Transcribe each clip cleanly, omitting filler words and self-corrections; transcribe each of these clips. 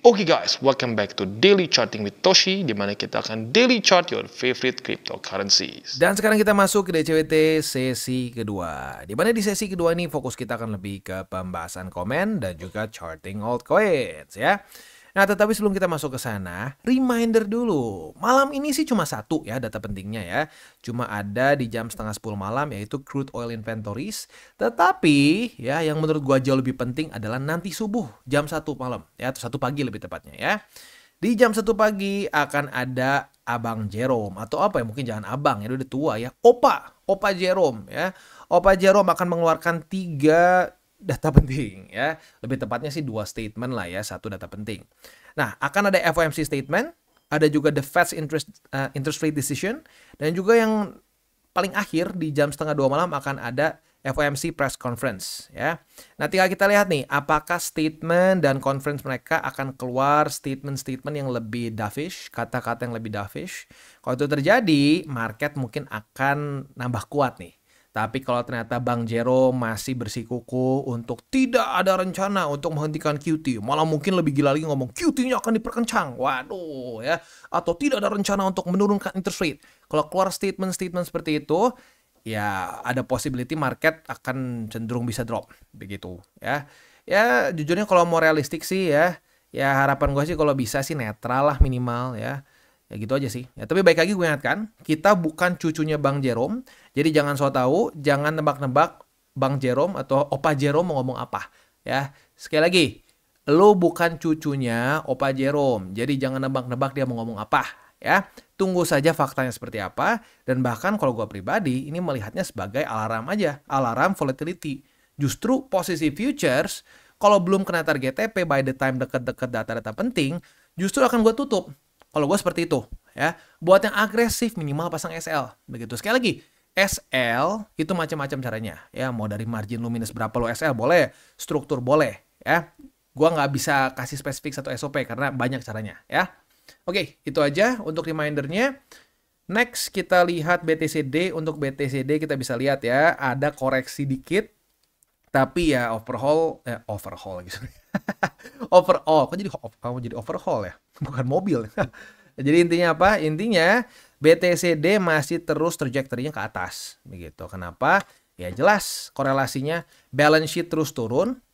Oke guys, welcome back to Daily Charting with Toshi, di mana kita akan daily chart your favorite cryptocurrencies. Dan sekarang kita masuk ke DCWT sesi kedua. Di mana di sesi kedua ini fokus kita akan lebih ke pembahasan komen dan juga charting altcoins ya. Nah, tetapi sebelum kita masuk ke sana, reminder dulu. Malam ini sih cuma satu ya data pentingnya ya. Cuma ada di jam 9:30 malam, yaitu crude oil inventories. Tetapi ya yang menurut gua jauh lebih penting adalah nanti subuh jam 1 malam ya, atau 1 pagi lebih tepatnya ya. Di jam 1 pagi akan ada Abang Jerome, atau apa ya, mungkin jangan abang ya, udah tua ya. Opa Jerome ya. Opa Jerome akan mengeluarkan 3 data penting ya. Lebih tepatnya sih 2 statement lah ya, 1 data penting. Nah, akan ada FOMC statement, ada juga the Fed's interest rate decision, dan juga yang paling akhir di jam 1:30 malam akan ada FOMC press conference ya. Nah, tinggal kita lihat nih apakah statement dan conference mereka akan keluar statement-statement yang lebih dovish, kata-kata yang lebih dovish. Kalau itu terjadi, market mungkin akan nambah kuat nih. Tapi kalau ternyata Bang Jerome masih bersikukuh untuk tidak ada rencana untuk menghentikan QT, malah mungkin lebih gila lagi ngomong QT-nya akan diperkencang, waduh ya, atau tidak ada rencana untuk menurunkan interest rate. Kalau keluar statement-statement seperti itu, ya ada possibility market akan cenderung bisa drop, begitu ya. Ya jujurnya kalau mau realistik sih ya harapan gue sih kalau bisa sih netral lah minimal ya. Ya gitu aja sih. Ya, tapi baik lagi gue ingatkan, kita bukan cucunya Bang Jerome. Jadi jangan so tahu, jangan nebak-nebak Bang Jerome atau Opa Jerome mau ngomong apa. Ya, sekali lagi, lo bukan cucunya Opa Jerome. Jadi jangan nebak-nebak dia mau ngomong apa. Ya, tunggu saja faktanya seperti apa. Dan bahkan kalau gue pribadi, ini melihatnya sebagai alarm aja. Alarm volatility. Justru posisi futures, kalau belum kena target TP by the time deket-deket data-data penting, justru akan gue tutup. Kalau gue seperti itu ya. Buat yang agresif minimal pasang SL. Begitu. Sekali lagi, SL itu macam-macam caranya ya. Mau dari margin lu minus berapa lu SL boleh, struktur boleh ya. Gue nggak bisa kasih spesifik satu SOP karena banyak caranya ya. Oke, itu aja untuk remindernya. Next kita lihat BTCD. Untuk BTCD kita bisa lihat ya, ada koreksi dikit. Tapi ya overhaul gitu. Overall, kok jadi overhaul ya? Bukan mobil. Jadi intinya apa? Intinya BTCD masih terus trajectory-nya ke atas. Begitu. Kenapa? Ya jelas korelasinya balance sheet terus turun.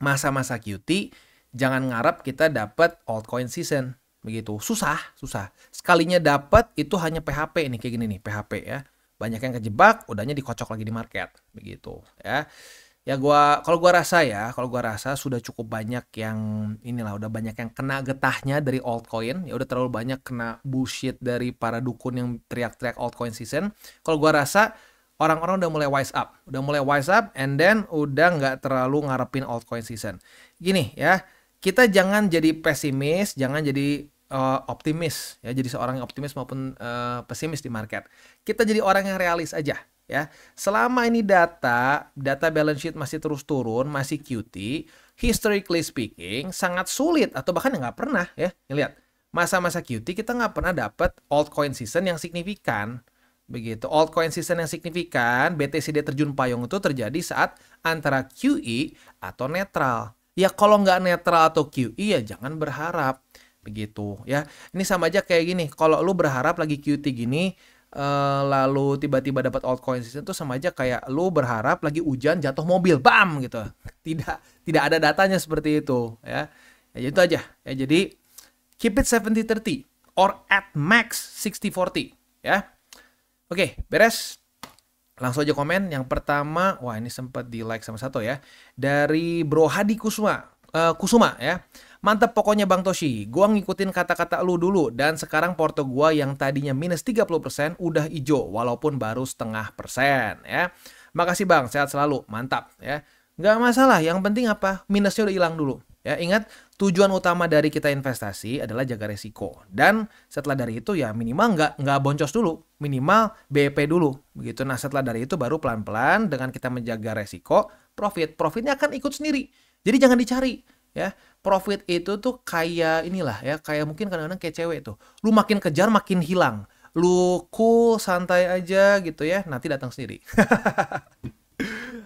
Masa-masa QT, jangan ngarap kita dapat altcoin season. Begitu. Susah. Sekalinya dapat itu hanya PHP nih, kayak gini nih, PHP ya. Banyak yang kejebak, udahnya dikocok lagi di market. Begitu ya. Ya kalau gua rasa sudah cukup banyak yang udah banyak yang kena getahnya dari altcoin, ya udah terlalu banyak kena bullshit dari para dukun yang teriak-teriak altcoin season. Kalau gua rasa orang-orang udah mulai wise up, and then udah nggak terlalu ngarepin altcoin season. Gini ya, kita jangan jadi pesimis, jangan jadi optimis ya, jadi seorang yang optimis maupun pesimis di market. Kita jadi orang yang realis aja. Ya, selama ini data balance sheet masih terus turun, masih QT, historically speaking sangat sulit atau bahkan nggak pernah ya. Lihat, masa-masa QT kita nggak pernah dapat altcoin season yang signifikan. Begitu, altcoin season yang signifikan, BTCD terjun payung itu terjadi saat antara QE atau netral. Ya kalau nggak netral atau QE ya jangan berharap. Begitu ya. Ini sama aja kayak gini, kalau lu berharap lagi QT gini, lalu tiba-tiba dapat altcoin season itu sama aja kayak lu berharap lagi hujan jatuh mobil, bam gitu. Tidak ada datanya seperti itu ya. Ya itu aja. Ya jadi keep it 70-30 or at max 60-40 ya. Oke, beres. Langsung aja komen. Yang pertama, wah ini sempat di like sama satu ya. Dari Bro Hadi Kusuma ya. Mantap pokoknya Bang Toshi, gua ngikutin kata-kata lu dulu dan sekarang porto gua yang tadinya minus 30% udah hijau walaupun baru 0,5% ya. Makasih Bang, sehat selalu, mantap ya. Nggak masalah, yang penting apa? Minusnya udah hilang dulu. Ya, ingat tujuan utama dari kita investasi adalah jaga resiko. Dan setelah dari itu ya minimal nggak boncos dulu, minimal BEP dulu. Begitu. Nah setelah dari itu baru pelan-pelan dengan kita menjaga resiko, profitnya akan ikut sendiri. Jadi jangan dicari. Ya, profit itu tuh kayak kayak mungkin kadang-kadang kayak cewek tuh. Lu makin kejar makin hilang. Lu cool, santai aja gitu ya, nanti datang sendiri.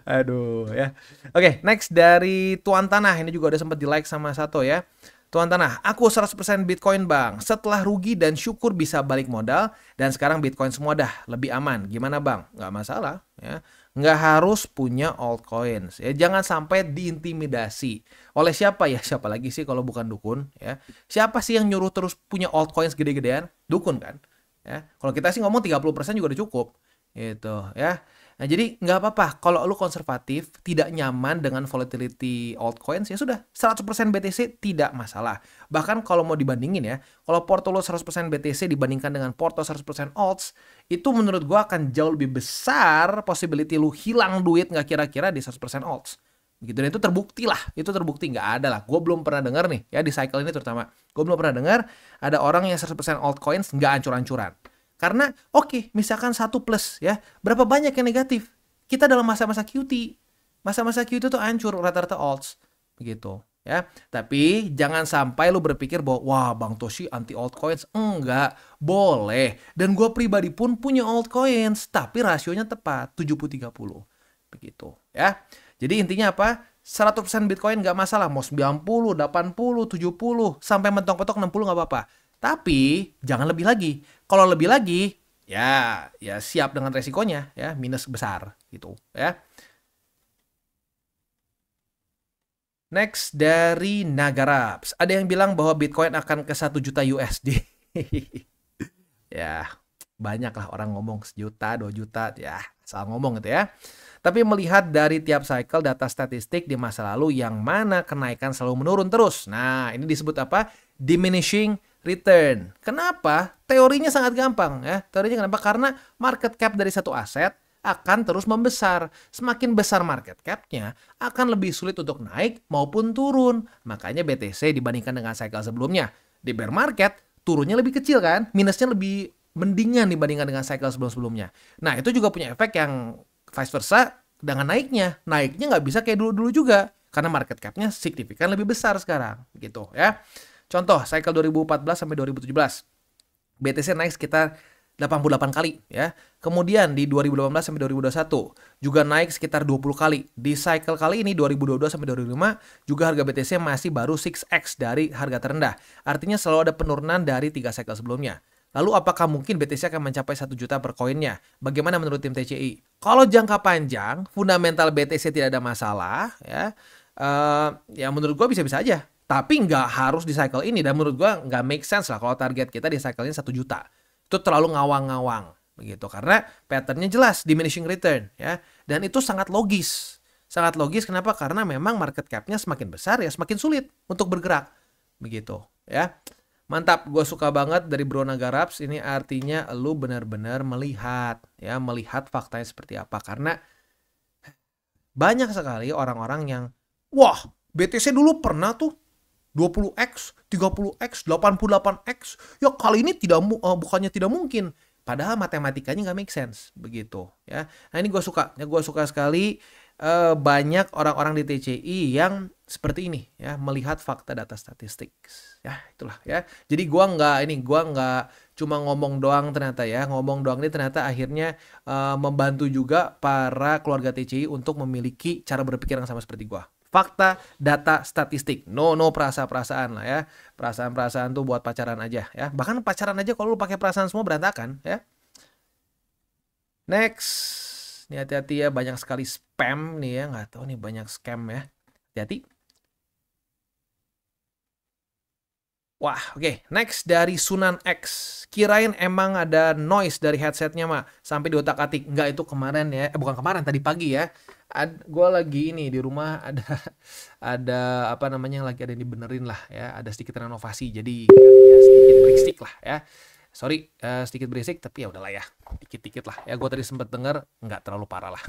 Aduh ya. Oke, next dari Tuan Tanah. Ini juga udah sempat di like sama satu ya. Tuan Tanah, aku 100% Bitcoin bang. Setelah rugi dan syukur bisa balik modal. Dan sekarang Bitcoin semua dah lebih aman. Gimana bang? Nggak masalah. Ya. Nggak harus punya altcoins. Ya. Jangan sampai diintimidasi. Oleh siapa ya? Siapa lagi sih kalau bukan dukun? Ya. Siapa sih yang nyuruh terus punya altcoins gede-gedean? Dukun kan? Ya. Kalau kita sih ngomong 30% juga udah cukup. Gitu ya. Nah, jadi nggak apa-apa. Kalau lu konservatif, tidak nyaman dengan volatility altcoins, ya sudah, 100% BTC tidak masalah. Bahkan kalau mau dibandingin ya, kalau porto lu 100% BTC dibandingkan dengan porto 100% alts, itu menurut gua akan jauh lebih besar possibility lu hilang duit nggak kira-kira di 100% alts. Gitu, dan itu terbukti lah, itu terbukti, nggak ada lah. Gue belum pernah dengar nih, ya di cycle ini terutama, gue belum pernah dengar ada orang yang 100% altcoins nggak ancur-ancuran. Karena oke, misalkan 1 plus ya, berapa banyak yang negatif? Kita dalam masa-masa QT. Masa-masa QT tuh hancur rata-rata alts. Begitu ya. Tapi jangan sampai lu berpikir bahwa wah Bang Toshi anti altcoins. Enggak, boleh. Dan gue pribadi pun punya altcoins, tapi rasionya tepat 70-30. Begitu ya. Jadi intinya apa? 100% Bitcoin nggak masalah. Mau 90, 80, 70, sampai mentok-mentok 60 nggak apa-apa. Tapi jangan lebih lagi. Kalau lebih lagi, ya siap dengan resikonya, ya minus besar gitu, ya. Next dari Nagaraps, ada yang bilang bahwa Bitcoin akan ke 1 juta USD. Ya, banyak lah orang ngomong 1 juta, 2 juta, ya salah ngomong gitu ya. Tapi melihat dari tiap cycle data statistik di masa lalu yang mana kenaikan selalu menurun terus. Nah, ini disebut apa? Diminishing return. Kenapa? Teorinya sangat gampang ya. Teorinya kenapa? Karena market cap dari satu aset akan terus membesar. Semakin besar market cap-nya, akan lebih sulit untuk naik maupun turun. Makanya BTC dibandingkan dengan cycle sebelumnya. Di bear market, turunnya lebih kecil kan? Minusnya lebih mendingan dibandingkan dengan cycle sebelum-sebelumnya. Nah, itu juga punya efek yang vice versa dengan naiknya. Naiknya nggak bisa kayak dulu-dulu juga. Karena market cap-nya signifikan lebih besar sekarang. Gitu ya. Contoh, cycle 2014 sampai 2017. BTC naik sekitar 88 kali ya. Kemudian di 2018 sampai 2021 juga naik sekitar 20 kali. Di cycle kali ini 2022 sampai 2025 juga harga BTC masih baru 6x dari harga terendah. Artinya selalu ada penurunan dari 3 cycle sebelumnya. Lalu apakah mungkin BTC akan mencapai 1 juta per koinnya? Bagaimana menurut tim TCI? Kalau jangka panjang, fundamental BTC tidak ada masalah ya. Ya menurut gua bisa-bisa aja. Tapi nggak harus di cycle ini. Dan menurut gue nggak make sense lah kalau target kita di cycle ini 1 juta. Itu terlalu ngawang-ngawang. Begitu. Karena patternnya jelas. Diminishing return. Ya. Dan itu sangat logis. Sangat logis. Kenapa? Karena memang market cap-nya semakin besar ya semakin sulit untuk bergerak. Begitu. Ya. Mantap. Gue suka banget dari Bro Nagaraps. Ini artinya lu benar-benar melihat. Ya. Melihat faktanya seperti apa. Karena banyak sekali orang-orang yang wah BTC dulu pernah tuh 20x, 30x, 88x. Ya kali ini bukannya tidak mungkin. Padahal matematikanya nggak make sense. Begitu. Ya. Nah ini gue suka. Ya, gue suka sekali banyak orang-orang di TCI yang seperti ini. Ya, melihat fakta data statistik. Ya itulah ya. Jadi gue nggak cuma ngomong doang ternyata ya. Ngomong doang ini ternyata akhirnya membantu juga para keluarga TCI untuk memiliki cara berpikir yang sama seperti gue. Fakta, data, statistik. No perasaan-perasaan lah ya. Perasaan-perasaan tuh buat pacaran aja ya. Bahkan pacaran aja kalau lu pakai perasaan semua berantakan ya. Next. Ini hati-hati ya, banyak sekali spam nih ya. Nggak tahu nih banyak scam ya. Hati-hati. Wah, oke. Next dari Sunan X. Kirain emang ada noise dari headsetnya, Mak. Sampai di otak-atik. Enggak, itu kemarin ya. Bukan kemarin, tadi pagi ya. Gue lagi ini di rumah ada apa namanya lagi ada yang dibenerin lah ya, ada sedikit renovasi jadi ya, sedikit berisik lah ya, sorry sedikit berisik tapi ya udahlah ya, dikit-dikit lah ya. Gue tadi sempat denger nggak terlalu parah lah.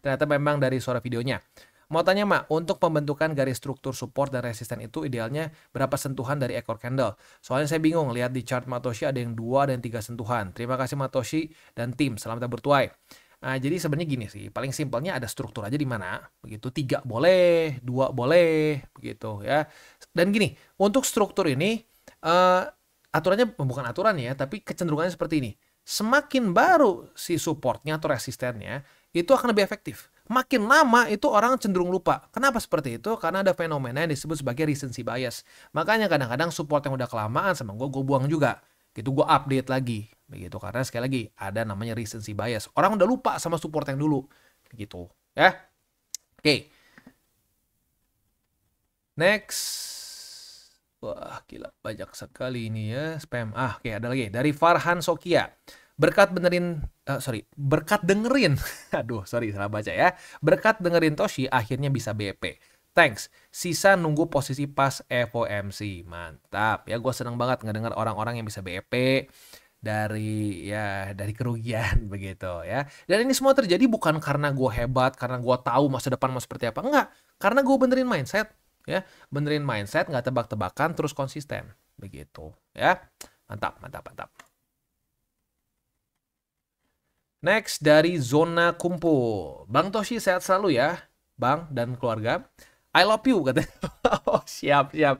Ternyata memang dari suara videonya. Mau tanya Mak, untuk pembentukan garis struktur support dan resisten itu idealnya berapa sentuhan dari ekor candle? Soalnya saya bingung lihat di chart Matoshi ada yang 2 dan 3 sentuhan. Terima kasih Matoshi dan tim, selamat bertuai. Nah, jadi sebenarnya gini sih, paling simpelnya ada struktur aja di mana, begitu 3 boleh, 2 boleh, begitu ya. Dan gini, untuk struktur ini aturannya bukan aturan ya, tapi kecenderungannya seperti ini. Semakin baru si supportnya atau resistennya, itu akan lebih efektif. makin lama itu orang cenderung lupa. Kenapa seperti itu? Karena ada fenomena yang disebut sebagai recency bias. Makanya kadang-kadang support yang udah kelamaan sama gue buang juga. Gitu, gue update lagi. Begitu, karena sekali lagi ada namanya recency bias. Orang udah lupa sama support yang dulu. Gitu, ya. Oke. Next. Wah, gila, banyak sekali ini ya, spam. Oke, ada lagi dari Farhan Sokia. Berkat dengerin. Aduh, sorry, salah baca ya. Berkat dengerin Toshi, akhirnya bisa BP. Thanks. Sisa nunggu posisi pas FOMC. Mantap. Ya, gue seneng banget ngedenger orang-orang yang bisa BP dari kerugian begitu ya. Dan ini semua terjadi bukan karena gue hebat, karena gue tahu masa depan mau seperti apa. Enggak. Karena gue benerin mindset. Ya, benerin mindset, nggak tebak-tebakan, terus konsisten. Begitu. Ya. Mantap, mantap, mantap. Next dari Zona Kumpul. Bang Toshi sehat selalu ya, Bang dan keluarga. I love you katanya. Oh, siap ya.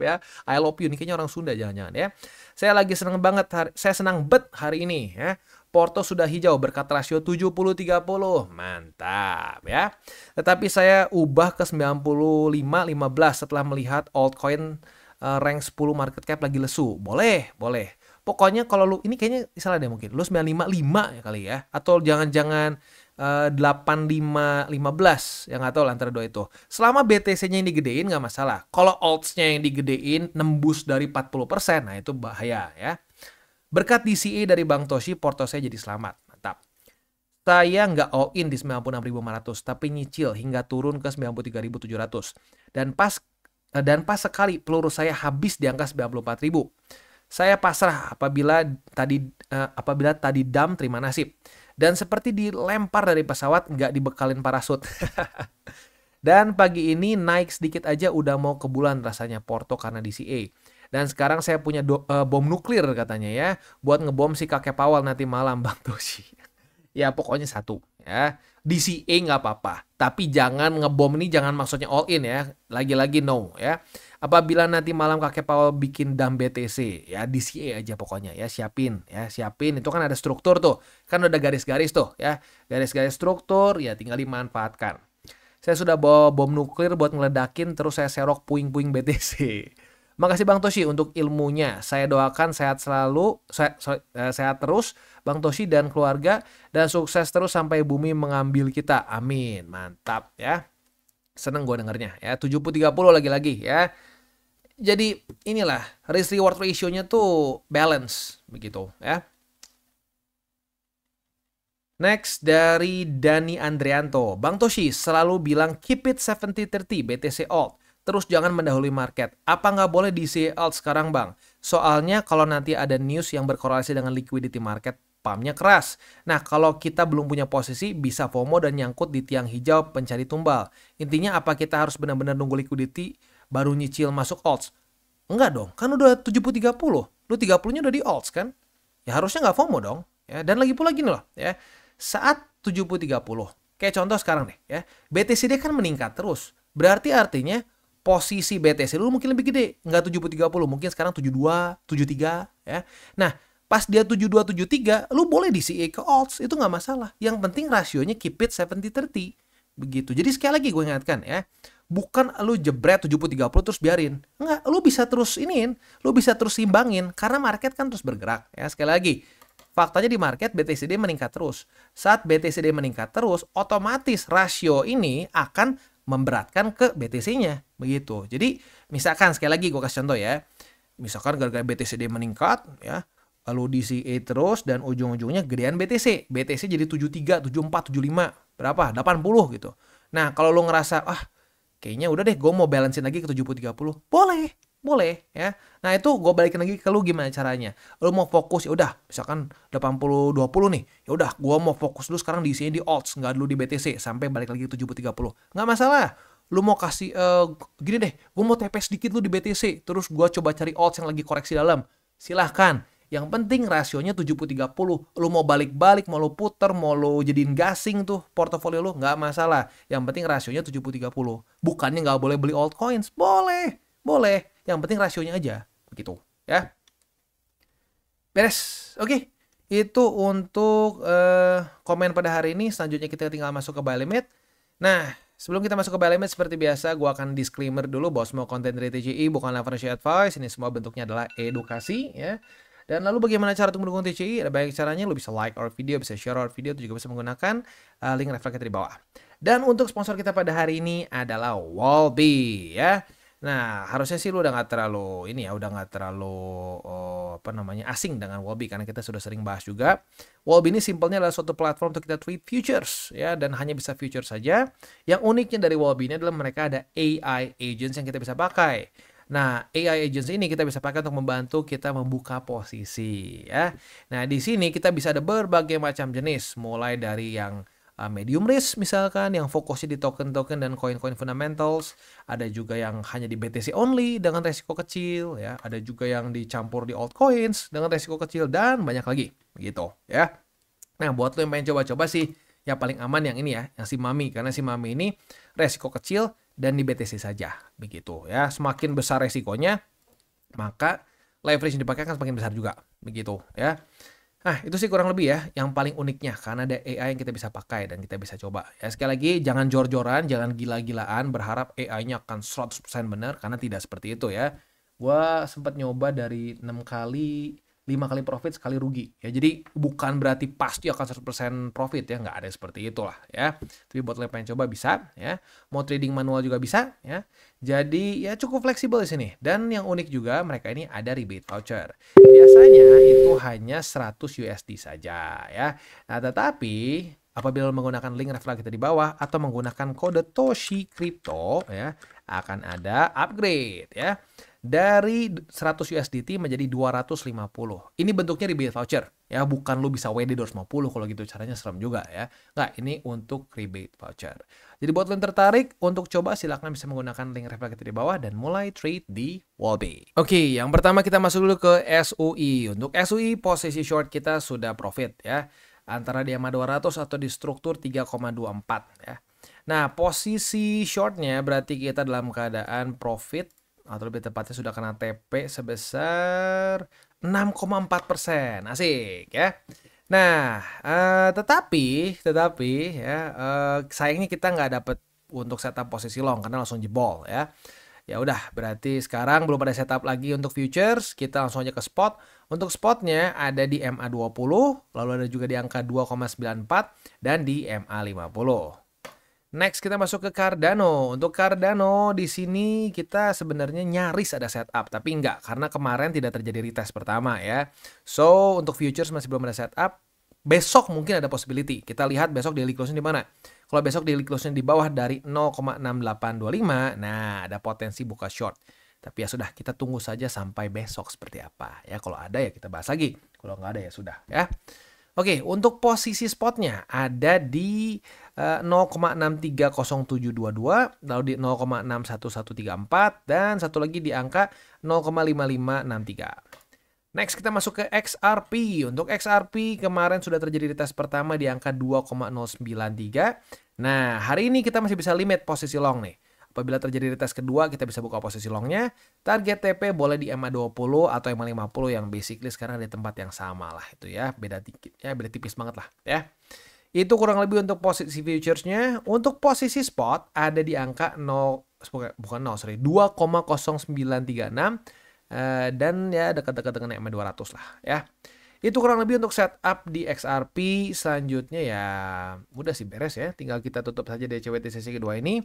I love you, ini kayaknya orang Sunda jangan-jangan ya. Saya lagi senang banget, saya senang bet hari ini ya. Porto sudah hijau berkat rasio 70-30. Mantap ya. Tetapi saya ubah ke 95-15 setelah melihat altcoin rank 10 market cap lagi lesu. Boleh. Pokoknya kalau lu, ini kayaknya salah deh mungkin. Lu 95-5 ya kali ya. Atau jangan-jangan 85-15. Yang nggak tahu lah antara dua itu. Selama BTC-nya yang digedein nggak masalah. Kalau alts-nya yang digedein nembus dari 40%. Nah itu bahaya ya. Berkat DCA dari Bang Toshi, Porto saya jadi selamat. Mantap. Saya nggak all in di 96.500. Tapi nyicil hingga turun ke 93.700. Dan pas sekali peluru saya habis di angka 94.000. Saya pasrah apabila tadi dam terima nasib. Dan seperti dilempar dari pesawat, nggak dibekalin parasut. Dan pagi ini naik sedikit aja udah mau ke bulan rasanya Porto karena DCA. Dan sekarang saya punya bom nuklir katanya ya. Buat ngebom si kakek Pawal nanti malam Bang Toshi. Ya pokoknya satu ya. DCA nggak apa-apa. Tapi jangan ngebom ini jangan maksudnya all in ya. Lagi-lagi no ya. Apabila nanti malam kakek Pawal bikin dam BTC ya DCA aja pokoknya ya, siapin itu kan ada struktur tuh, kan udah garis-garis tuh ya, garis-garis struktur ya tinggal dimanfaatkan. Saya sudah bawa bom nuklir buat ngeledakin terus saya serok puing-puing BTC. Makasih Bang Toshi untuk ilmunya. Saya doakan sehat selalu, sehat terus Bang Toshi dan keluarga dan sukses terus sampai bumi mengambil kita. Amin. Mantap ya. Seneng gue dengernya ya. 70-30 lagi-lagi ya. Jadi inilah risk reward ratio-nya tuh balance begitu ya. Next dari Dani Andrianto. Bang Toshi selalu bilang keep it 70-30 BTC alt. Terus jangan mendahului market. Apa nggak boleh DCA alt sekarang Bang? Soalnya kalau nanti ada news yang berkorelasi dengan liquidity market, pumpnya keras. Nah, kalau kita belum punya posisi, bisa FOMO dan nyangkut di tiang hijau pencari tumbal. Intinya apa kita harus benar-benar nunggu liquidity baru nyicil masuk alts? Enggak dong, kan udah 70-30. Lu 30-nya udah di alts kan? Ya harusnya nggak FOMO dong. Ya, dan lagi pula gini loh. Ya, saat 70-30, kayak contoh sekarang deh. Ya, BTCD kan meningkat terus. Berarti artinya posisi BTC lu mungkin lebih gede. Nggak 70-30, mungkin sekarang 72, 73. Ya. Nah, pas dia 72-73, lu boleh DCA ke alts, itu nggak masalah. Yang penting rasionya keep it 70-30. Begitu. Jadi sekali lagi gue ingatkan ya, bukan lu jebret 70-30 terus biarin. Enggak, lu bisa terus lu bisa terus imbangin, karena market kan terus bergerak. Ya, sekali lagi, faktanya di market BTCD meningkat terus. Saat BTCD meningkat terus, otomatis rasio ini akan memberatkan ke BTC-nya. Begitu. Jadi, misalkan sekali lagi gue kasih contoh ya. Misalkan gara-gara BTCD meningkat ya, lalu DCA terus dan ujung-ujungnya gedean BTC. BTC jadi 73, 74, 75, berapa? 80 gitu. Nah, kalau lu ngerasa, kayaknya udah deh gue mau balancein lagi ke 70-30. Boleh ya. Nah, itu gue balikin lagi ke lu gimana caranya. Lu mau fokus ya udah, misalkan 80-20 nih. Ya udah, gue mau fokus dulu sekarang di sini di alts, nggak dulu di BTC sampai balik lagi ke 70-30. Nggak masalah. Lu mau kasih gini deh, gue mau TP sedikit lu di BTC, terus gue coba cari alts yang lagi koreksi dalam. Silahkan. Yang penting rasionya 70-30. Lu mau balik-balik, mau lu puter, mau lu jadiin gasing tuh portofolio lu, nggak masalah. Yang penting rasionya 70-30. Bukannya nggak boleh beli altcoins. Boleh. Yang penting rasionya aja. Begitu ya. Beres. Oke. Itu untuk komen pada hari ini. Selanjutnya kita tinggal masuk ke buy limit. Nah, sebelum kita masuk ke buy limit seperti biasa, gua akan disclaimer dulu bahwa semua konten dari TCI bukanlah financial advice. Ini semua bentuknya adalah edukasi ya. Dan lalu bagaimana cara untuk mendukung TCI? Ada banyak caranya. Lu bisa like our video, bisa share our video, juga bisa menggunakan link refleks di bawah. Dan untuk sponsor kita pada hari ini adalah Wallbe ya. Nah, harusnya sih lu udah nggak terlalu udah nggak terlalu asing dengan Wallbe karena kita sudah sering bahas juga. Wallbe ini simpelnya adalah suatu platform untuk kita trade futures ya, dan hanya bisa futures saja. Yang uniknya dari Wallbe ini adalah mereka ada AI agents yang kita bisa pakai. Nah, AI agents ini kita bisa pakai untuk membantu kita membuka posisi ya. Nah, di sini kita bisa ada berbagai macam jenis, mulai dari yang medium risk misalkan, yang fokusnya di token-token dan koin-koin fundamentals. Ada juga yang hanya di BTC only dengan resiko kecil ya. Ada juga yang dicampur di altcoins dengan resiko kecil dan banyak lagi gitu ya. Nah, buat lo yang pengen coba-coba sih, yang paling aman yang ini ya, yang si Mami, karena si Mami ini resiko kecil dan di BTC saja begitu ya. Semakin besar resikonya, maka leverage yang dipakai akan semakin besar juga begitu ya. Nah, itu sih kurang lebih ya yang paling uniknya, karena ada AI yang kita bisa pakai dan kita bisa coba. Ya, sekali lagi jangan jor-joran, jangan gila-gilaan berharap AI-nya akan 100% benar, karena tidak seperti itu ya. Gua sempat nyoba dari 6 kali, 5 kali profit, sekali rugi. Ya, jadi bukan berarti pasti akan 100% profit ya, nggak ada seperti itulah ya. Tapi buat lo yang pengen coba bisa ya. Mau trading manual juga bisa ya. Jadi ya cukup fleksibel di sini. Dan yang unik juga mereka ini ada rebate voucher. Biasanya itu hanya 100 USD saja ya. Nah, tetapi apabila menggunakan link referral kita di bawah atau menggunakan kode Toshi Crypto ya, akan ada upgrade ya. Dari 100 USDT menjadi 250. Ini bentuknya rebate voucher ya, bukan lu bisa WD 250 kalau gitu, caranya serem juga ya. Nggak, ini untuk rebate voucher. Jadi buat lo yang tertarik untuk coba, silakan bisa menggunakan link referral kita di bawah dan mulai trade di Wallbe. Oke, yang pertama kita masuk dulu ke SUI. Untuk SUI posisi short kita sudah profit ya, antara di EMA 200 atau di struktur 3,24 ya. Nah, posisi shortnya berarti kita dalam keadaan profit, atau lebih tepatnya sudah kena TP sebesar 6,4%. Asik ya. Nah, tetapi ya, sayangnya kita nggak dapet untuk setup posisi long karena langsung jebol ya. Ya udah, berarti sekarang belum ada setup lagi untuk futures, kita langsung aja ke spot. Untuk spotnya ada di MA20, lalu ada juga di angka 2,94 dan di MA50. Next kita masuk ke Cardano. Untuk Cardano di sini kita sebenarnya nyaris ada setup, tapi enggak karena kemarin tidak terjadi retest pertama ya. So untuk futures masih belum ada setup. Besok mungkin ada possibility. Kita lihat besok daily closing di mana. Kalau besok daily closing di bawah dari 0,6825, nah ada potensi buka short. Tapi ya sudah, kita tunggu saja sampai besok seperti apa ya. Kalau ada ya kita bahas lagi. Kalau nggak ada ya sudah ya. Oke, untuk posisi spotnya ada di 0,630722, lalu di 0,61134, dan satu lagi di angka 0,5563. Next kita masuk ke XRP. Untuk XRP kemarin sudah terjadi retest pertama di angka 2,093. Nah, hari ini kita masih bisa limit posisi long nih. Apabila terjadi retest kedua, kita bisa buka posisi longnya. Target TP boleh di MA20 atau MA50 yang basically sekarang di tempat yang sama lah itu ya. Beda dikit ya, beda tipis banget lah ya. Itu kurang lebih untuk posisi futuresnya. Untuk posisi spot ada di angka 2,0936 dan ya dekat-dekat dengan MA200 lah ya. Itu kurang lebih untuk setup di XRP. Selanjutnya ya udah sih beres ya. Tinggal kita tutup saja DCWT sesi kedua ini.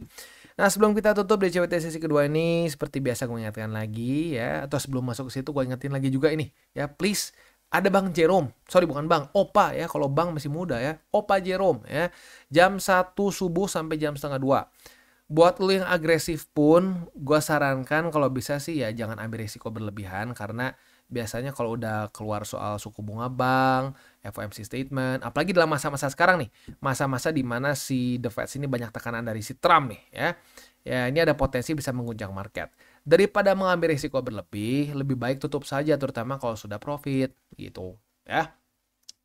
Nah, sebelum kita tutup DCWT sesi kedua ini, seperti biasa gue ingatkan lagi ya. Atau sebelum masuk ke situ gue ingetin lagi juga ini ya. Please, ada Bang Jerome. Sorry, bukan Bang, Opa ya. Kalau Bang masih muda ya. Opa Jerome ya. Jam 1 subuh sampai jam setengah 2. Buat lu yang agresif pun, gue sarankan kalau bisa sih ya jangan ambil risiko berlebihan, karena biasanya kalau udah keluar soal suku bunga bank, FOMC statement, apalagi dalam masa-masa sekarang nih, masa-masa di mana si The Fed ini banyak tekanan dari si Trump nih ya. Ya, ini ada potensi bisa mengguncang market. Daripada mengambil risiko berlebih, lebih baik tutup saja, terutama kalau sudah profit gitu ya.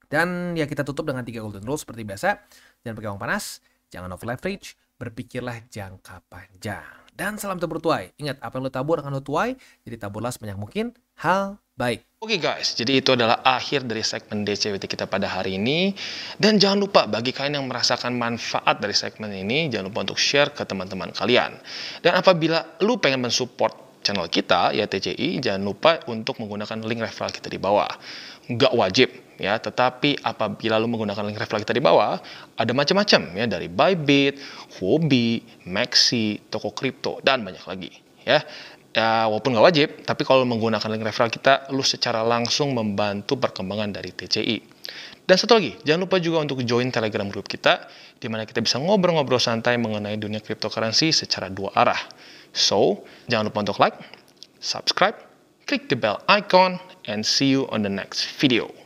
Dan ya kita tutup dengan 3 golden rule seperti biasa. Jangan pakai uang panas, jangan over leverage, berpikirlah jangka panjang. Dan salam tabur tuai. Ingat, apa yang lo tabur akan lo tuai, jadi taburlah sebanyak mungkin hal Baik. Oke guys, jadi itu adalah akhir dari segmen DCWT kita pada hari ini. Dan jangan lupa bagi kalian yang merasakan manfaat dari segmen ini, jangan lupa untuk share ke teman-teman kalian. Dan apabila lu pengen mensupport channel kita, ya TCI, jangan lupa untuk menggunakan link referral kita di bawah. Nggak wajib, ya, tetapi apabila lu menggunakan link referral kita di bawah, ada macam-macam, ya, dari Bybit, Huobi, Maxi, toko kripto, dan banyak lagi, ya. Ya, walaupun nggak wajib, tapi kalau menggunakan link referral kita, lu secara langsung membantu perkembangan dari TCI. Dan satu lagi, jangan lupa juga untuk join Telegram group kita, di mana kita bisa ngobrol-ngobrol santai mengenai dunia cryptocurrency secara dua arah. So, jangan lupa untuk like, subscribe, klik the bell icon, and see you on the next video.